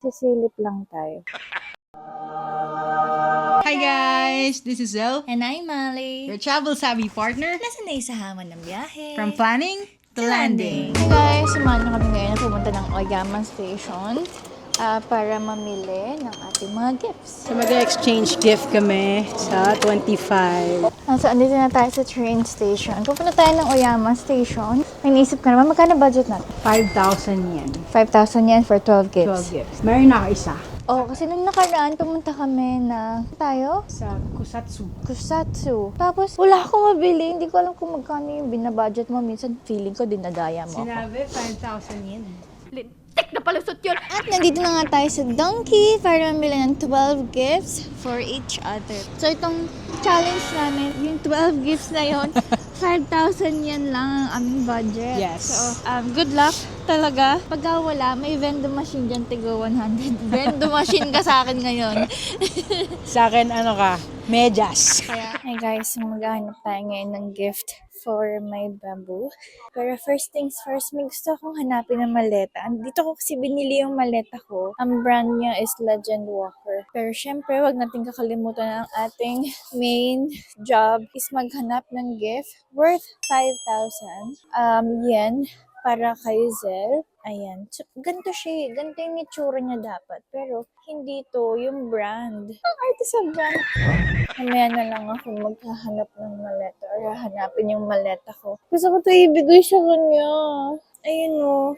Sisilip lang tayo. Hi guys! This is Zell, And I'm Mali. your travel savvy partner Nasa na isahaman ng biyahe. from planning to landing. Hey guys, samahan nyo kami ngayon na pumunta ng Oyama Station para mamili ng ating mga gifts. So mag-exchange gift kami sa 25. So, andito na tayo sa train station. Pupunta tayo ng Oyama Station. May naisip ka naman, magkano budget natin? 5,000 yen. 5,000 yen for 12 gifts. 12 gifts. Meron na ako isa. Oh, kasi nung nakaraan, pumunta kami na tayo? Sa Kusatsu. Kusatsu. Tapos, wala akong mabili. Hindi ko alam kung magkano yung binabudget mo. Minsan, feeling ko, dinadaya mo ako. Sinabi, 5,000 yen. At nandito na nga tayo sa Donkey para mamili ng 12 gifts for each other. So, itong challenge namin, yung 12 gifts na yon 5,000 yen lang ang aming budget. Yes. So, good luck talaga. Pagka wala, may vending machine dyan, tigo 100. Vending machine ka sa akin ngayon. Sa akin, ano ka? Medyas. Kaya, hey guys, maghahanap tayo ngayon ng gift for my bamboo. Pero first things first, may gusto akong hanapin ng maleta. Dito ko kasi binili yung maleta ko. Ang brand niya is Legend Walker. Pero syempre, wag natin kakalimutan ang ating main job is maghanap ng gift worth 5,000 yen para kay Zell. Ayan. So, ganito siya eh. Ganito yung itsura niya dapat. Pero, hindi to yung brand. Ang arte sa brand. Mamaya na lang ako maghahanap ng maleta or hanapin yung maleta ko. Gusto ko to ibigay sa kanya. Ayun o.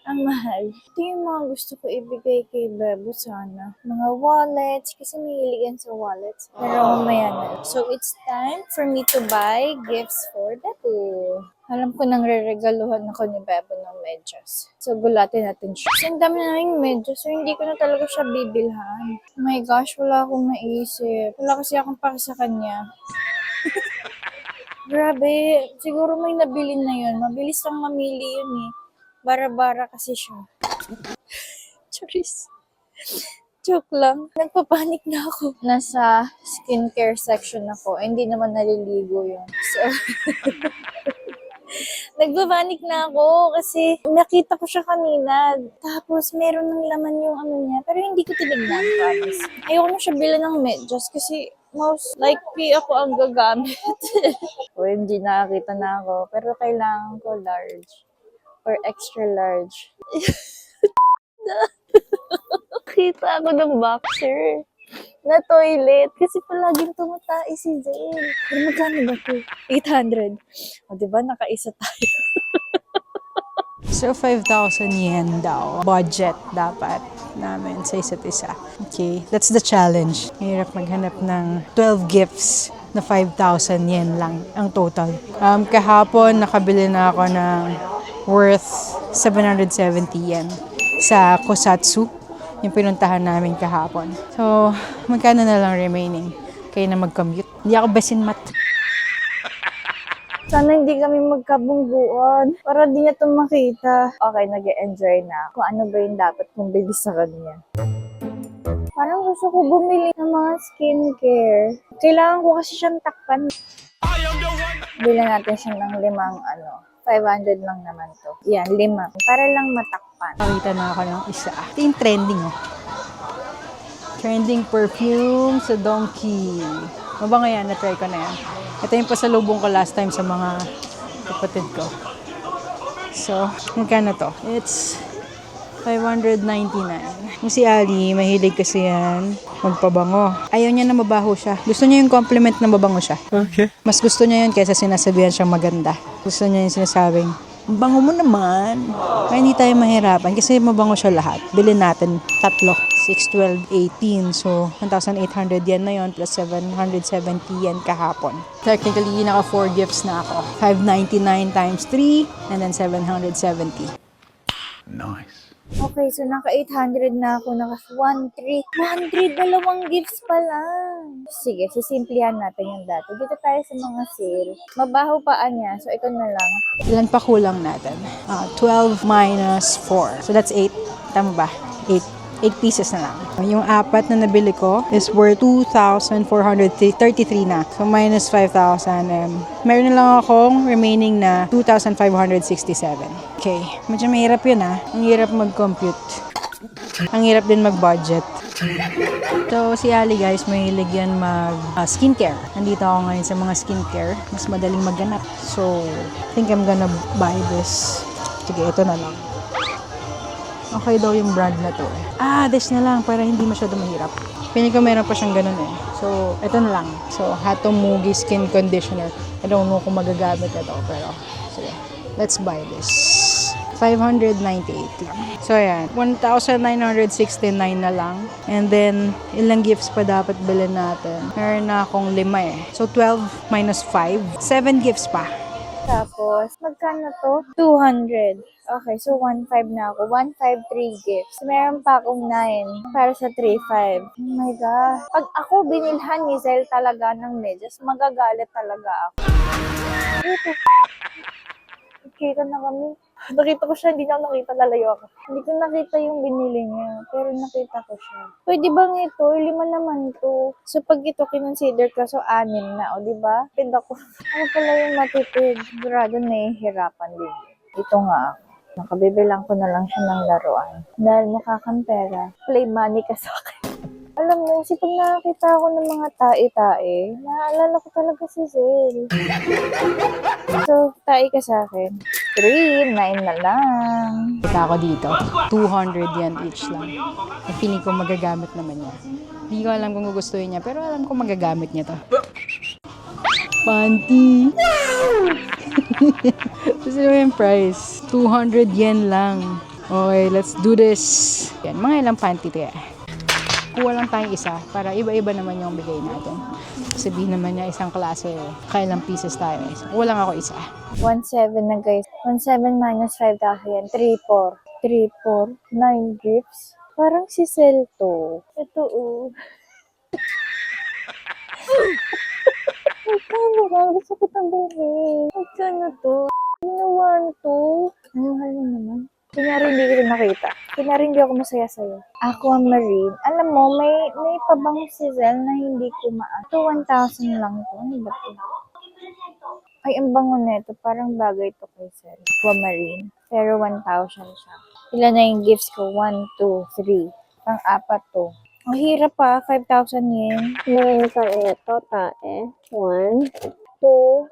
Ang mahal. Ito yung mga gusto ko ibigay kay Bebo sana. Mga wallets. Kasi mahilig yan sa wallets. Pero mamaya na. So, it's time for me to buy gifts for Bebo. Alam ko nang re-regaluhan ako ni Bebo ng medyas. So, gulatin natin siya. Kasi ang dami na yung medyas. So, hindi ko na talaga siya bibilhan. Oh my gosh, wala akong maisip. Wala kasi akong paki sa kanya. Grabe. Siguro may nabili na yun. Mabilis lang mamili yun eh. Bara-bara kasi siya. Charis. Joke lang. Nagpapanik na ako. Nasa skincare section ako. Hindi naman naliligo yun. So, nagpapanik na ako kasi nakita ko siya kanina. Tapos meron ng laman yung ano niya. Pero hindi ko tinignan, promise. Ayoko na siya bilan ng medyas kasi most likely ako ang gagamit. O hindi nakakita na ako. Pero kailangan ko large. Or extra large. Kita ako ng boxer na toilet kasi palaging tumatay si Zane. Pero magkano ba ito? 800. O diba, nakaisa tayo. So, 5,000 yen daw. Budget dapat namin sa isa't isa. Okay, that's the challenge. Mahirap maghanap ng 12 gifts na 5,000 yen lang ang total. Kahapon, nakabili na ako ng worth 770 yen sa Kusatsu, yung pinuntahan namin kahapon. So, magkano na lang remaining? Kaya na mag-commute. Hindi ako besin mat. Sana hindi kami magkabungguan para di niya ito makita. Okay, nag-enjoy na. Kung ano ba yung dapat kong bili sa kanya. Parang gusto ko bumili ng mga skincare. Kailangan ko kasi siyang takpan. Bilan natin siya ng 500 lang naman to. Yan, 5. Para lang matakpan. Nakita na ako ng isa. Ito yung trending, oh. Trending perfume sa Donkey. Mabango yan, na-try ko na yan. Ito yung pasalubong ko last time sa mga kapatid ko. So, magkano to? It's 599. Yung si Ali, mahilig kasi yan magpabango. Ayaw niya na mabaho siya. Gusto niya yung compliment na mabango siya. Okay. Mas gusto niya yun kaysa sinasabihan siyang maganda. Gusto niya yung sinasabing, bango mo naman. Kaya hindi tayo mahirapan kasi mabango siya lahat. Bilhin natin 3. 6, 12, 18. So, 1,800 yen na yon plus 770 yen kahapon. Technically, naka 4 gifts na ako. 599 times 3 and then 770. Nice. Okay, so naka 800 na ako. Naka 100, dalawang gifts pa lang. Sige, sisimplihan natin yung dati. Dito tayo sa mga sale. Mabaho pa niya. So, ito na lang. Ilan pa kulang natin? 12 minus 4. So, that's 8. Tama ba? 8 pieces na lang. Yung 4 na nabili ko is worth 2,433 na. So, minus 5,000. Meron na lang akong remaining na 2,567. Okay. Medyo mahirap yun, Ang hirap mag-compute. Ang hirap din mag-budget. So, si Ali guys, mahilig yan skincare. Nandito ako ngayon sa mga skincare. Mas madaling magganap. So, I think I'm gonna buy this. Sige, ito na lang. Okay daw yung brand na to eh. This na lang para hindi masyado mahirap. Piling ko meron pa siyang ganun eh. So, ito na lang. So, Hatomugi Skin Conditioner. I don't know kung magagamit ito, pero sige. Let's buy this. 598 lang. So, ayan. 1,969 na lang. And then, ilang gifts pa dapat bilhin natin? Meron na akong 5 eh. So, 12 minus 5. 7 gifts pa. Tapos, magkano to? 200. Okay, so 1,500 na ako. 1,503 gifts. Meron pa akong 9 para sa 3,500. Oh my God. Pag ako binilhan ni Zel talaga ng medyas, magagalit talaga ako. Ito. Kita na kami. Nakita ko siya, hindi na ako nakita, lalayo ako. Hindi ko nakita yung binili niya, pero nakita ko siya. Pwede bang ito? 5 naman to. So, pag ito kinonsider ka, so 6 na, o diba? Pid ako. Ano pala yung matipid? Sigurado nahihirapan din. Ito nga ako. Nakabibilang ko na lang siya ng laruan. Dahil mukha kang pera, play money ka sa akin. Alam mo, kasi pag nakakita ako ng mga tae-tae, naaalala ko talaga si Zel. So, tae ka sa akin. 3, 9 na lang. Kita ako dito. 200 yan each lang. Ang feeling ko magagamit naman niya. Hindi ko alam kung gugustuhin niya, pero alam ko magagamit niya to. Panty! Gusto mo yung price? 200 yen lang. Okay, let's do this. Yan, mga ilang panty to yan. Kuha lang tayong isa para iba-iba naman yung bigay natin. Sabihin naman niya isang klase, kailang pieces tayo. So, kuha lang ako isa. 1,700 na guys. 1,700 minus 5,000 yan. 3,400. 3,400. 9 gifts. Parang si Sel to. Ito Magkano ka? Gusto ko itong bilhin. Magkano to? Ginawan to. Ang mahal mo naman. Kunyari hindi ko nakita. Kunyari hindi ako masaya sa'yo. Aquamarine. Alam mo, may pabango si Zel na hindi ko Ito 1,000 lang to. Ano ba to? Ay, ang bango nito. Parang bagay to kay Zel. Aquamarine. Pero 1,000 siya. Ilan na yung gifts ko? 1, 2, 3. Pang-apat to. Ang hirap pa. 5,000 yen. Meron pa ito, tae. 1, 2,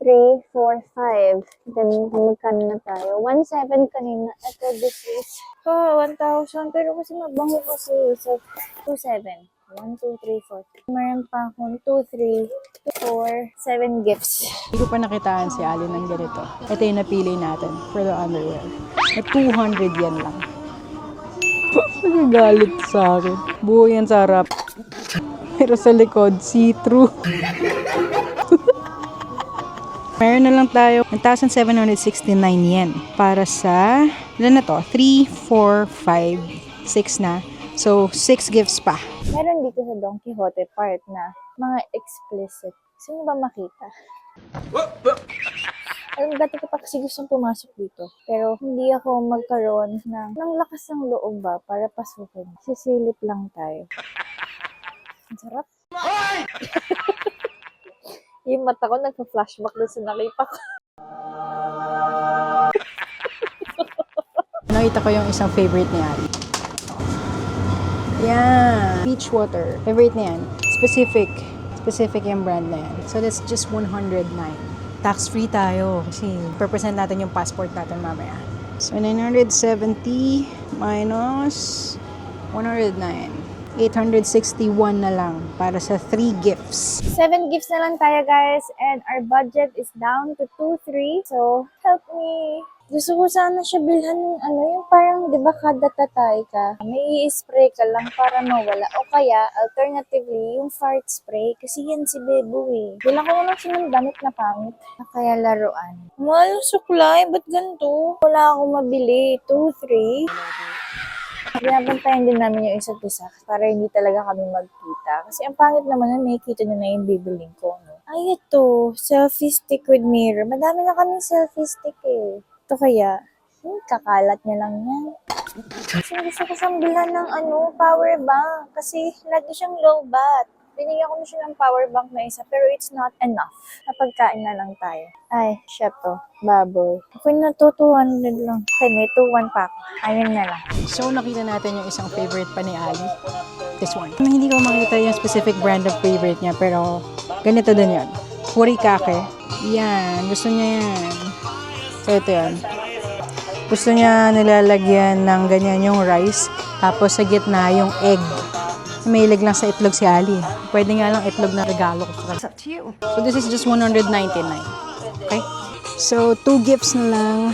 3, 4, 5. Then, magkano na tayo? 1,700 kanina. Ito, this is 1,000. Pero kasi mabango kasi. So, 2,700. 1, 2, 3, 4. Meron pa akong 2, 3, 4, 7 gifts. Hindi ko pa nakitaan si Ali ng ganito. Ito yung napili natin for the underwear. Na 200 yen lang. Nagagalit sa akin. Buo yan sa harap. Pero sa likod, see-through. Meron na lang tayo 1,769 yen para sa, ilan na to? 3, 4, 5, 6 na. So, 6 gifts pa. Meron dito sa Don Quixote part na mga explicit. Sino ba makita? Alam, dati ko pa kasi gustong pumasok dito. Pero hindi ako magkaroon ng lakas ng loob ba para pasukin. Sisilip lang tayo. Ang sarap. Yung mata ko nagpa-flashback doon sa nakita ko. Nakita ko yung isang favorite ni Ali. Yan. Peach water. Favorite na yan. Specific yung brand na yan. So, that's just 109. Tax-free tayo kasi perpresent natin yung passport natin mamaya. So, 970 minus 109. 861 na lang para sa 3 gifts. 7 gifts na lang tayo, guys. And our budget is down to 2,300. So, help me. Gusto ko sana siya bilhan ng yung parang, di ba, kada tatay ka, may i-spray ka lang para mawala. O kaya, alternatively, yung fart spray. Kasi yan si Bebo eh. Bilang ko naman siya ng damit na pangit. Kaya laruan. Mahal yung suklay. Ba't ganito? Wala akong mabili. 2,300. Binabantayan din namin yung isa't isa para hindi talaga kami magkita. Kasi ang pangit naman na nakikita nyo na yung bibiling ko. No? Ay, ito. Selfie stick with mirror. Madami na kami selfie stick eh. Ito kaya, kakalat niya lang yan. Kasi gusto ko siyang bilhan ng power bank. Kasi lagi siyang low bat. Binigyan ko na siya ng power bank na isa, pero it's not enough. Napagkain na lang tayo. Ay, shit to. Baboy. Okay na to, 200 lang. Okay, may 2-1 pa ako. Ayun na lang. So, nakita natin yung isang favorite pa ni Ali. This one. Hindi ko makita yung specific brand of favorite niya, pero ganito din yan. Furikake. Yan. Gusto niya yan. So, ito yan. Gusto niya nilalagyan ng ganyan yung rice, tapos sa gitna yung egg. Mahilig lang sa itlog si Ali. Pwede nga lang itlog na regalo ko. It's up to you. So, this is just 199. Okay? So, 2 gifts na lang.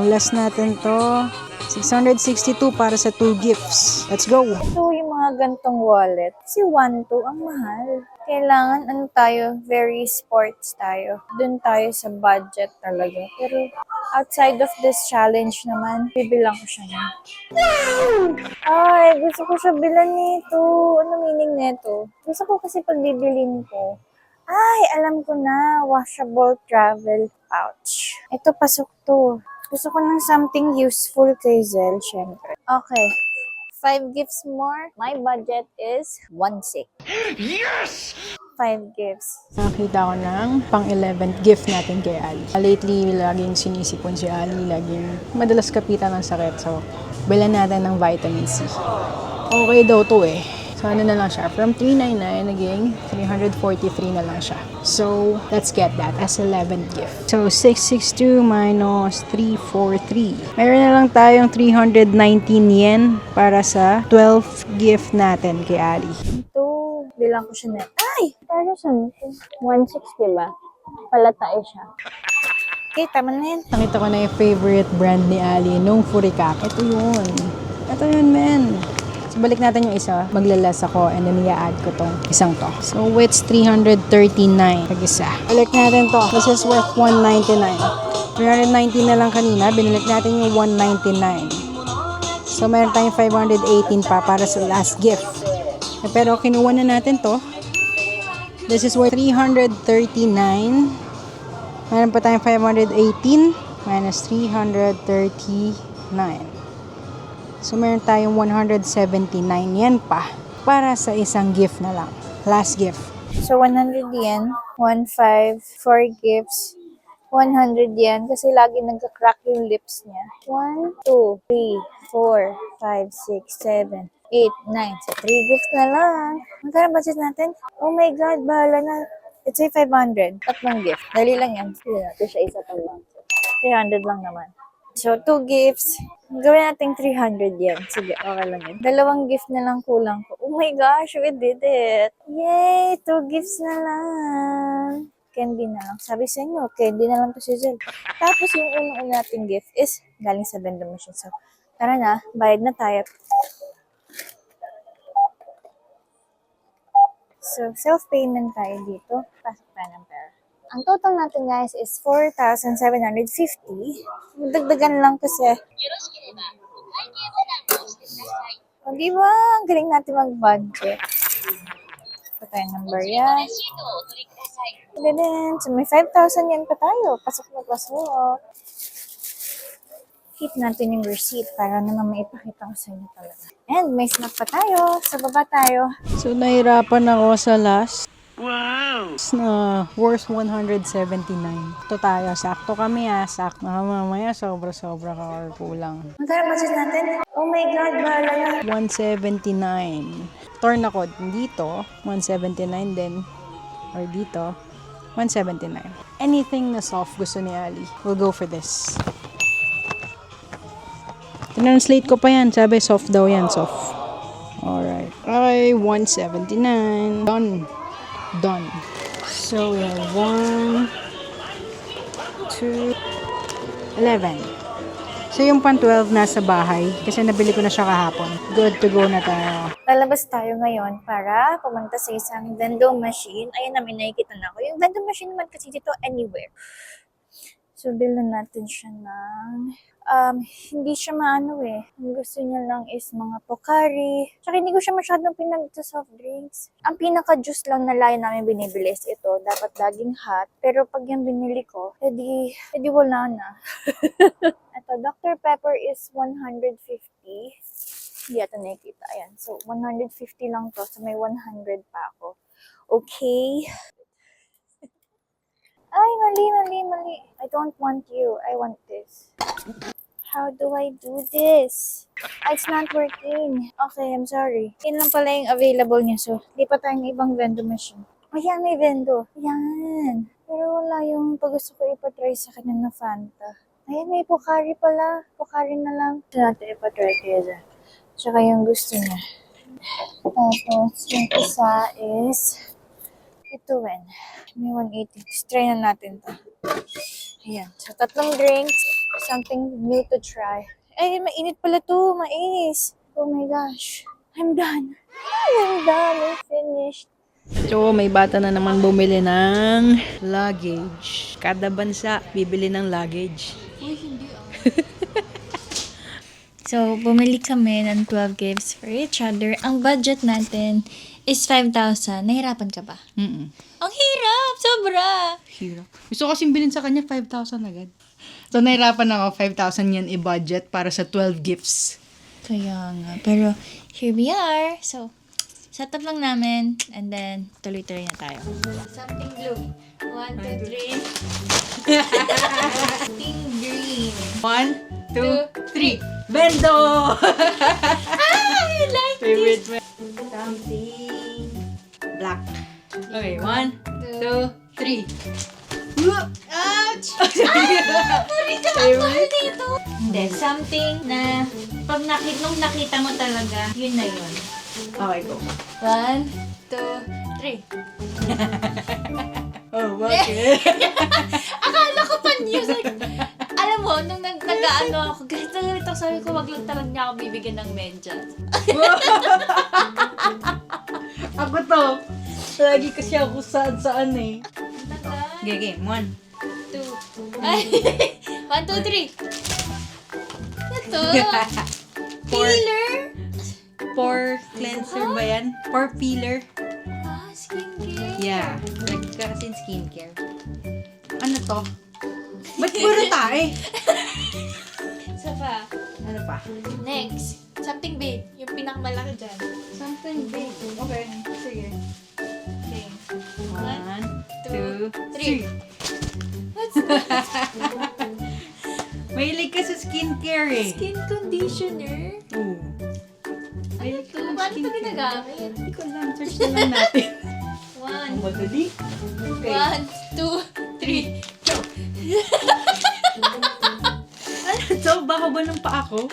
Last natin to. 662 para sa 2 gifts. Let's go! Ito yung mga gantong wallet. Kasi 1-2 ang mahal. Kailangan, very sports tayo. Doon tayo sa budget talaga. Pero, outside of this challenge naman, bibilang ko siya na. Ay, gusto ko siya bilan nito. Ano meaning nito? Gusto ko kasi pag bibilin ko. Ay, alam ko na. Washable travel pouch. Ito, pasok to. Gusto ko ng something useful kay Zel, syempre. Okay. 5 gifts more. My budget is 1.6. Yes! 5 gifts. Nakita ko ng pang-11th gift natin kay Ali. Lately, laging sinisipon si Ali. Laging madalas kapitan ng sakit. So, bilan natin ng vitamin C. Okay daw to eh. So, ano na lang siya? From 399, naging 343 na lang siya. So, let's get that as 11th gift. So, 662 minus 343. Meron na lang tayong 319 yen para sa 12th gift natin kay Ali. Ito, bilang ko siya na. Ay! Pero saan ito? 1.6, diba? Palatay siya. Okay, tama na yan. Nakita ko na yung favorite brand ni Ali nung Furikake. Ito yun. Ito yun, men. So, balik natin yung isa. Maglalas ako and then i-add ko tong isang to. So, it's 339 pag isa. Balik natin to. This is worth 199. 319 na lang kanina. Binalik natin yung 199. So, meron tayong 518 pa para sa last gift. Pero, kinuha na natin to. This is worth 339. Meron pa tayong 518 minus 339. So, meron tayong 179 yen pa para sa isang gift na lang. Last gift. So, 100 yen, 1.5, 4 gifts, 100 yen kasi lagi nagka-crack yung lips niya. 1, 2, 3, 4, 5, 6, 7, 8, 9. So, 3 gifts na lang. Magkano budget natin? Oh my God, bahala na. Let's say 500. Tatlong gift. Dali lang yan. Hindi natin siya isa pa lang. 300 lang naman. So, 2 gifts. Gawin natin 300 yen. Sige, okay lang yun. 2 gift na lang kulang ko. Oh my gosh, we did it. Yay! 2 gifts na lang. Candy na lang. Sabi sa inyo, candy na lang to si Zel. Tapos yung unang-una nating gift is galing sa vending machine. So, tara na. Bayad na tayo. So, self-payment tayo dito. Pasok tayo ng pera. Ang total natin guys is 4,750. Magdagdagan lang kasi. O diba? Ang galing natin mag-budget. Ito tayo ng barya. So, may 5,000 yan pa tayo. Pasok na pasok. Keep natin yung receipt para naman maipakita ko sa inyo talaga. And may snack pa tayo. Sa baba tayo. So, nahirapan ako sa last. Wow! Na worth 179. Ito tayo. Sakto kami sakto. Mamaya sobra-sobra ka or kulang. Magkano budget natin? Oh my God, bahala na. 179. Turn ako dito. 179 din. Or dito. 179. Anything na soft gusto ni Ali. We'll go for this. Tinranslate ko pa yan. Sabi soft daw yan. Soft. Alright. Okay. 179. Done. So, we have 1, 2, 11. So, yung pan 12 nasa bahay kasi nabili ko na siya kahapon. Good to go na tayo. Lalabas tayo ngayon para pumunta sa isang vending machine. Ayun namin nakikita na ako. Yung vending machine naman kasi dito anywhere. So, bilhin natin siya ng hindi siya maano eh. Ang gusto niya lang is mga Pocari. Tsaka hindi ko siya masyadong pinag-soft drinks. Ang pinaka-juice lang na layo namin binibili is ito. Dapat laging hot. Pero pag yung binili ko, edi wala na. Ito, Dr. Pepper is 150. Hindi ito nakikita. Ayan. So, 150 lang to. So, may 100 pa ako. Okay? Ay, mali. I don't want you. I want this. How do I do this? It's not working. Okay, I'm sorry. Yun lang pala yung available niya. So, di pa tayong ibang vendor machine. Ayan, may vendor. Ayan. Pero wala yung pag gusto ko ipatry sa kanya na Fanta. Ayan, may Pocari pala. Pocari na lang. Ito natin ipatry kaya dyan. Tsaka yung gusto niya. Tapos, yung isa is ito wen. May 180. Try na natin to. Ayan. So, 3 drinks. Something new to try. Ay, mainit pala to. Mais. Oh my gosh. I'm done. I'm done. I'm finished. So, may bata na naman bumili ng luggage. Kada bansa, bibili ng luggage. So, bumili kami ng 12 gifts for each other. Ang budget natin is 5,000. Nahirapan ka ba? Ang hirap! Sobra! Hirap. Gusto ko kasing bilhin sa kanya 5,000 agad. So, nahirapan ako 5,000 yan i-budget para sa 12 gifts. Kaya nga. Pero, here we are. So, set up lang namin. And then, tuloy-tuloy na tayo. Something blue. 1, 2, 3. Something green. 1, 2, 3. Bendo! I like Favorite this. Something black. Okay, 1, 2, 3. Ouch! Purita ako dito. Hindi, something na pag nung nakita mo talaga, yun na yun. Okay, go. 1, 2, 3. Oh, bakit? Akala ko pa news. Like, alam mo, nung nag-ano ako, ganito, sabi ko, wag lang talaga niya ako bibigyan ng medyas. Ako to. Lagi kasi ako saan eh. Okay, game. 1. 2. Ay! 1, 2, 3. Ito. Peeler. Pore cleanser ba yan? Pore peeler? Ah, skincare. Yeah. Nagka kasi skincare. Ano to? Ba't puro tae? Isa pa. Ano pa? Next. Something big. Yung pinakamalaki dyan. Something big. Okay. Sige. Okay. 1, 2, 3. What's that? Mahilig ka sa skincare eh. Skin conditioner? Oo. Ano Mahilig to? ka ng Paano ito skincare. ginagamit? Hindi ko alam. Search na lang natin. 1, Madali. 1, 2, 3. Ano to? Baka ba ng paa ko?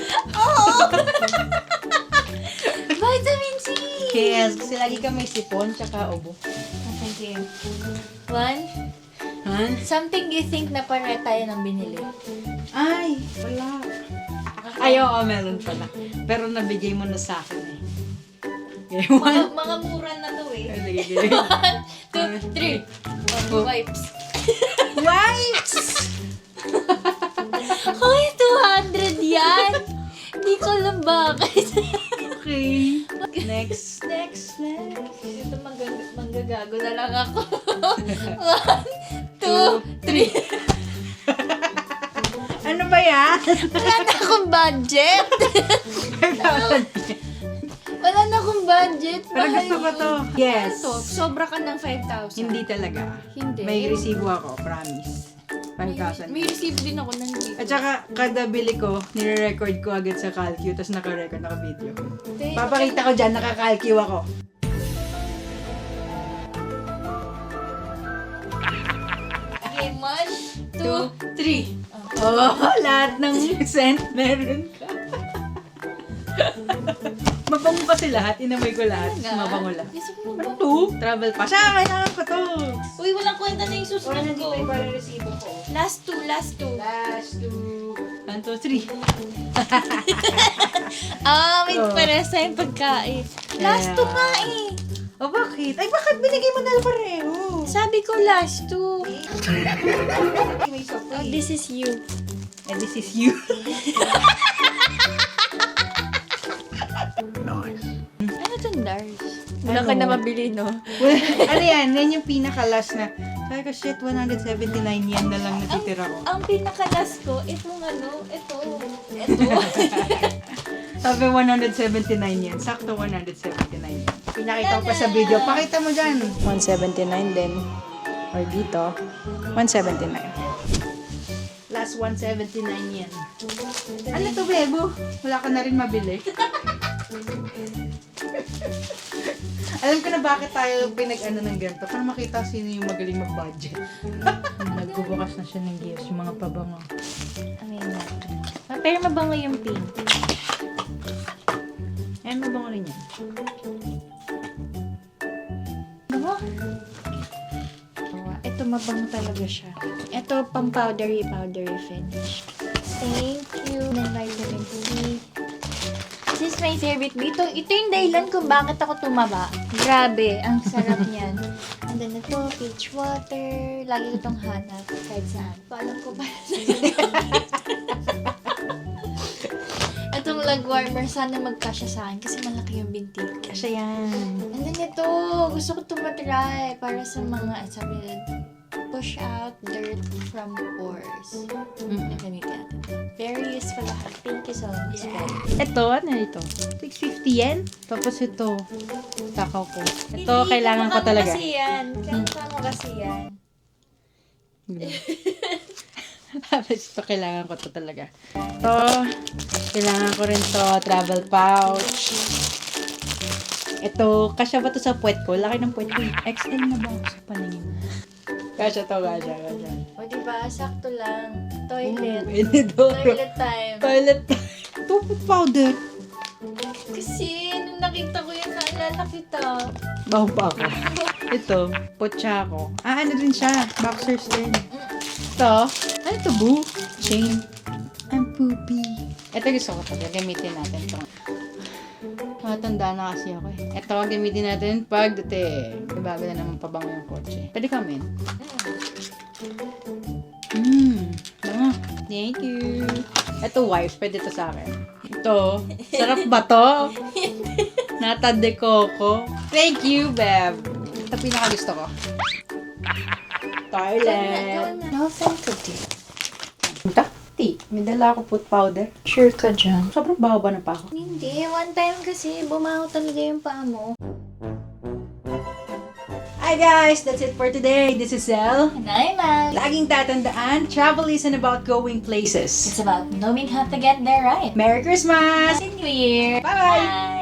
Vitamin C! Yes. Kasi lagi ka may sipon tsaka ubo. Okay. 1. Something you think na pare tayo nang binili. Ay, wala. Ay, oo, meron pala. Pero nabigay mo na sa akin eh. Okay, 1. Mga mura na to eh. Sige, sige. 1, 2, 3. Wipes. Wipes! Hoy, 200 yan! Hindi ko alam bakit. Okay. Next. Ito manggagago na lang ako. 1, 2, 3. Ano ba yan? Wala na akong budget. Wala na akong budget. Pero gusto ko to. Yes. Ito, sobra ka ng 5,000. Hindi talaga. Hindi. May resibo ako, promise. 5,000. May receive din ako ng dito. At saka, kada bili ko, nire-record ko agad sa CalQ, tapos naka-record, naka-video. Papakita ko dyan, naka-CalQ ako. Okay, 1, 2, 3. Oh, lahat ng scent meron ka. Mabango kasi lahat, inamoy ko lahat, mabango lahat. Gusto ko Ano ba? to? Travel pa. Siya, kailangan ko to. Uy, walang kwenta na yung susunod ko. para resibo ko. Last two. Last two. 1, 2, 3. May Oh. pares na yung pagkain. Last two nga eh. Oh, bakit? Ay, bakit binigay mo na pareho? Sabi ko last two. May soft Oh, this is you. And this is you. Ano itong Dars? Wala ka na mabili, no? Ano yan? Yan yung pinaka-last na. Sabi ko, shit, 179 yen na lang natitira ko. Ang pinakalas ko, itong ano, ito. Sabi 179 yan. Sakto 179 yan. Pinakita ko pa sa video. Pakita mo dyan. 179 din. Or dito, 179. Last 179 yan. Ano to, Bebo? Wala ka na rin mabili. Alam ko na bakit tayo pinag-ano ng ganito. Para makita sino yung magaling mag-budget. Nagbubukas na siya ng gifts, yung mga pabango. Amin natin. Pero mabango yung pink. Ayan, mabango rin yan. Bango? Ito mabango talaga siya. Ito pang powdery finish. Thank you. Then vitamin C. This is my favorite. Ito yung dahilan kung bakit ako tumaba. Grabe, ang sarap niyan. And then ito, peach water. Lagi ko itong hanap kahit saan. Paalam ko para sa itong leg warmer, sana magkasya sa akin kasi malaki yung binti. Kasi yan. And then ito, gusto ko tumatry para sa mga, sabi nila, push out dirt from pores. Gamitin natin. Very useful lahat. Thank you so much. Ito, ano ito? 650 yen. Tapos ito, takaw ko. Ito, kailangan ko talaga. Kasi yan. Kailangan mo kasi yan. Tapos ito, kailangan ko to talaga. Ito, kailangan ko rin to, travel pouch. Ito, kasya ba to sa puwet ko? Laki ng puwet ko. XL na ba ako sa paningin? Kasya to, kasya. O diba, sakto lang. Toilet. Inidoro. Toilet time. Toilet. Toothpaste powder. Kasi, nung nakita ko yan, naalala kita. Baho pa ako. Ito, pochako. Ano din siya? Boxers din. Ito, ano to, boo? Chain. I'm poopy. Ito gusto ko to. Gamitin natin ito. Matanda na kasi ako eh. Ito, gamitin natin pag dati. Bago na naman pabango yung kotse. Pwede kamin. Bango. Thank you. Ito, wipes. Pwede to sa akin. Ito. Sarap ba to? Nata de coco. Thank you, Bev. Ito pinakagusto ko. Toilet. No, thank you. Punta? May dala ako foot powder. Sure ka dyan? Sobrang baho ba na pa ako? Hindi. One time kasi, bumaho talaga yung paa mo. Hi guys! That's it for today. This is Zell. And I'm Mal. Laging tatandaan, travel isn't about going places. It's about knowing how to get there right. Merry Christmas! Happy New Year! Bye! Bye!